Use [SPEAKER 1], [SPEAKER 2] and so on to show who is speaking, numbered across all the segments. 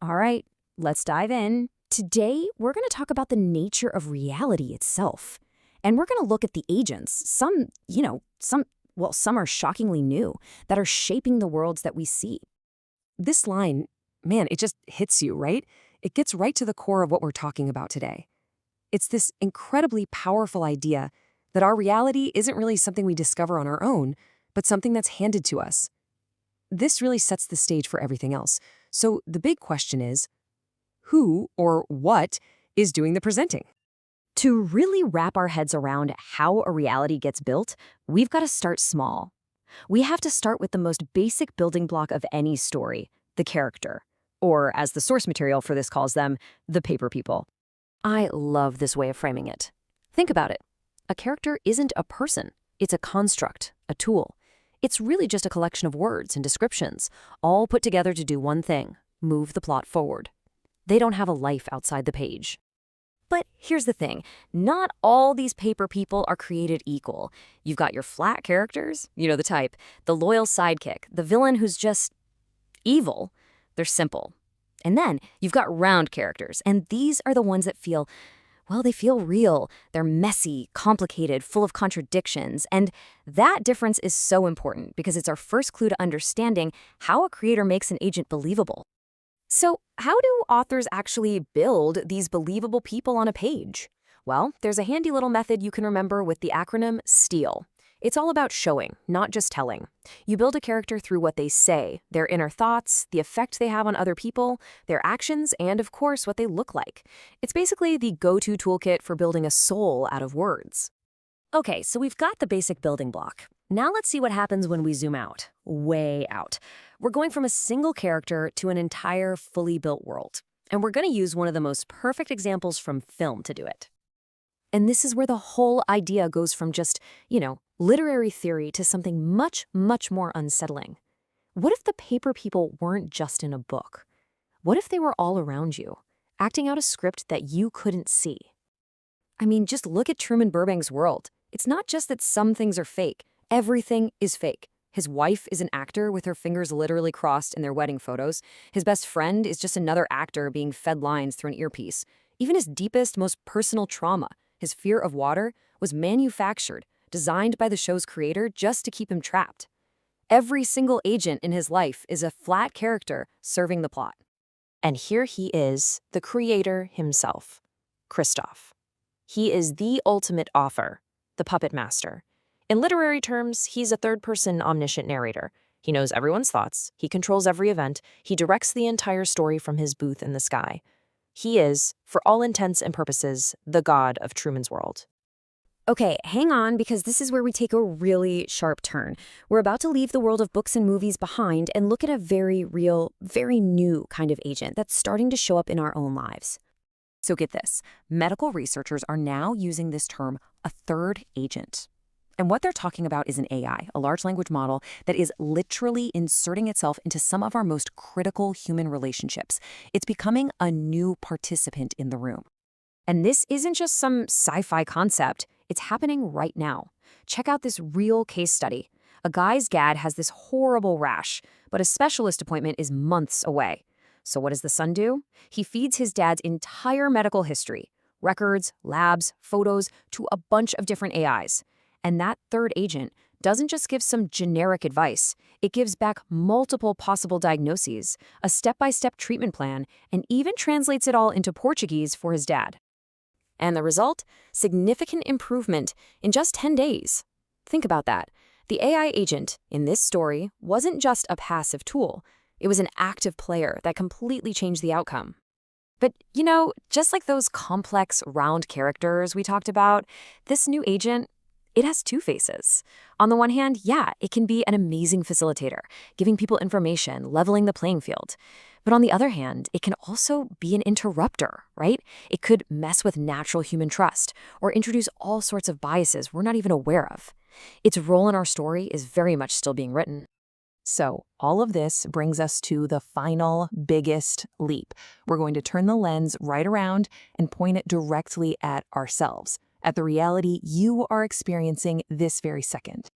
[SPEAKER 1] All right, let's dive in. Today, we're going to talk about the nature of reality itself. And we're going to look at the agents, some are shockingly new, that are shaping the worlds that we see.
[SPEAKER 2] This line, man, it just hits you, right? It gets right to the core of what we're talking about today. It's this incredibly powerful idea that our reality isn't really something we discover on our own, but something that's handed to us. This really sets the stage for everything else. So the big question is, who or what is doing the presenting?
[SPEAKER 1] To really wrap our heads around how a reality gets built, we've got to start small. We have to start with the most basic building block of any story, the character, or as the source material for this calls them, the paper people. I love this way of framing it. Think about it. A character isn't a person. It's a construct, a tool. It's really just a collection of words and descriptions, all put together to do one thing, move the plot forward. They don't have a life outside the page. But here's the thing, not all these paper people are created equal. You've got your flat characters, you know the type, the loyal sidekick, the villain who's just evil. They're simple. And then you've got round characters, and these are the ones that feel, well, they feel real. They're messy, complicated, full of contradictions. And that difference is so important because it's our first clue to understanding how a creator makes an agent believable. So how do authors actually build these believable people on a page? Well, there's a handy little method you can remember with the acronym STEAL. It's all about showing, not just telling. You build a character through what they say, their inner thoughts, the effect they have on other people, their actions, and of course, what they look like. It's basically the go-to toolkit for building a soul out of words. Okay, so we've got the basic building block. Now let's see what happens when we zoom out, way out. We're going from a single character to an entire fully built world. And we're going to use one of the most perfect examples from film to do it. And this is where the whole idea goes from just, literary theory to something much, much more unsettling. What if the paper people weren't just in a book? What if they were all around you, acting out a script that you couldn't see? I mean, just look at Truman Burbank's world. It's not just that some things are fake. Everything is fake. His wife is an actor with her fingers literally crossed in their wedding photos. His best friend is just another actor being fed lines through an earpiece. Even his deepest, most personal trauma, his fear of water, was manufactured, designed by the show's creator just to keep him trapped. Every single agent in his life is a flat character serving the plot. And here he is, the creator himself, Christoph. He is the ultimate author, the puppet master. In literary terms, he's a third-person omniscient narrator. He knows everyone's thoughts, he controls every event, he directs the entire story from his booth in the sky. He is, for all intents and purposes, the god of Truman's World. Okay, hang on, because this is where we take a really sharp turn. We're about to leave the world of books and movies behind and look at a very real, very new kind of agent that's starting to show up in our own lives. So get this, medical researchers are now using this term, a third agent. And what they're talking about is an AI, a large language model, that is literally inserting itself into some of our most critical human relationships. It's becoming a new participant in the room. And this isn't just some sci-fi concept. It's happening right now. Check out this real case study. A guy's dad has this horrible rash, but a specialist appointment is months away. So what does the son do? He feeds his dad's entire medical history, records, labs, photos, to a bunch of different AIs. And that third agent doesn't just give some generic advice. It gives back multiple possible diagnoses, a step-by-step treatment plan, and even translates it all into Portuguese for his dad. And the result? Significant improvement in just 10 days. Think about that. The AI agent in this story wasn't just a passive tool. It was an active player that completely changed the outcome. But, just like those complex, round characters we talked about, this new agent, it has two faces. On the one hand, yeah, it can be an amazing facilitator, giving people information, leveling the playing field. But on the other hand, it can also be an interrupter, right? It could mess with natural human trust or introduce all sorts of biases we're not even aware of. Its role in our story is very much still being written.
[SPEAKER 2] So all of this brings us to the final, biggest leap. We're going to turn the lens right around and point it directly at ourselves, at the reality you are experiencing this very second.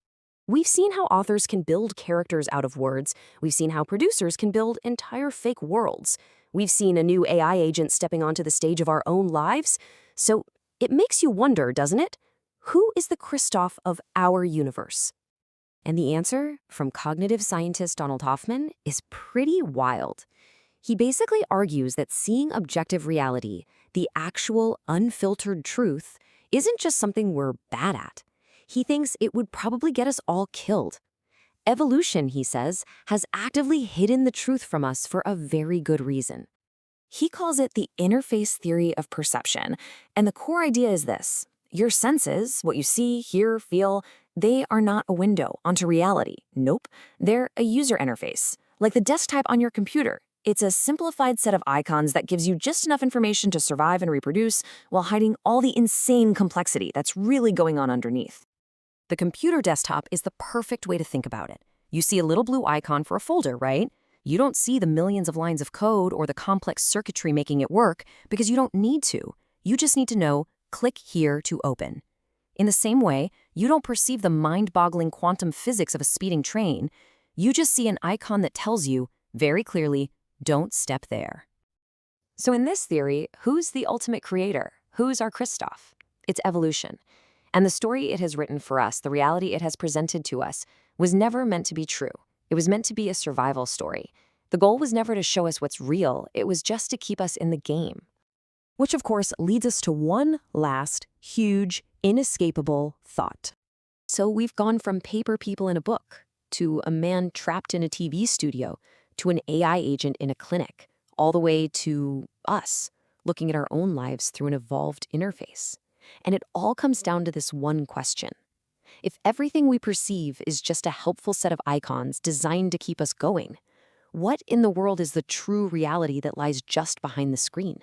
[SPEAKER 1] We've seen how authors can build characters out of words. We've seen how producers can build entire fake worlds. We've seen a new AI agent stepping onto the stage of our own lives. So it makes you wonder, doesn't it? Who is the Christoph of our universe? And the answer from cognitive scientist Donald Hoffman is pretty wild. He basically argues that seeing objective reality, the actual unfiltered truth, isn't just something we're bad at. He thinks it would probably get us all killed. Evolution, he says, has actively hidden the truth from us for a very good reason. He calls it the interface theory of perception, and the core idea is this. Your senses, what you see, hear, feel, they are not a window onto reality. Nope, they're a user interface, like the desktop on your computer. It's a simplified set of icons that gives you just enough information to survive and reproduce while hiding all the insane complexity that's really going on underneath. The computer desktop is the perfect way to think about it. You see a little blue icon for a folder, right? You don't see the millions of lines of code or the complex circuitry making it work because you don't need to. You just need to know, click here to open. In the same way, you don't perceive the mind-boggling quantum physics of a speeding train. You just see an icon that tells you, very clearly, don't step there. So in this theory, who's the ultimate creator? Who's our Christoph? It's evolution. And the story it has written for us, the reality it has presented to us, was never meant to be true. It was meant to be a survival story. The goal was never to show us what's real. It was just to keep us in the game. Which, of course, leads us to one last, huge, inescapable thought. So we've gone from paper people in a book, to a man trapped in a TV studio, to an AI agent in a clinic, all the way to us, looking at our own lives through an evolved interface. And it all comes down to this one question. If everything we perceive is just a helpful set of icons designed to keep us going, what in the world is the true reality that lies just behind the screen?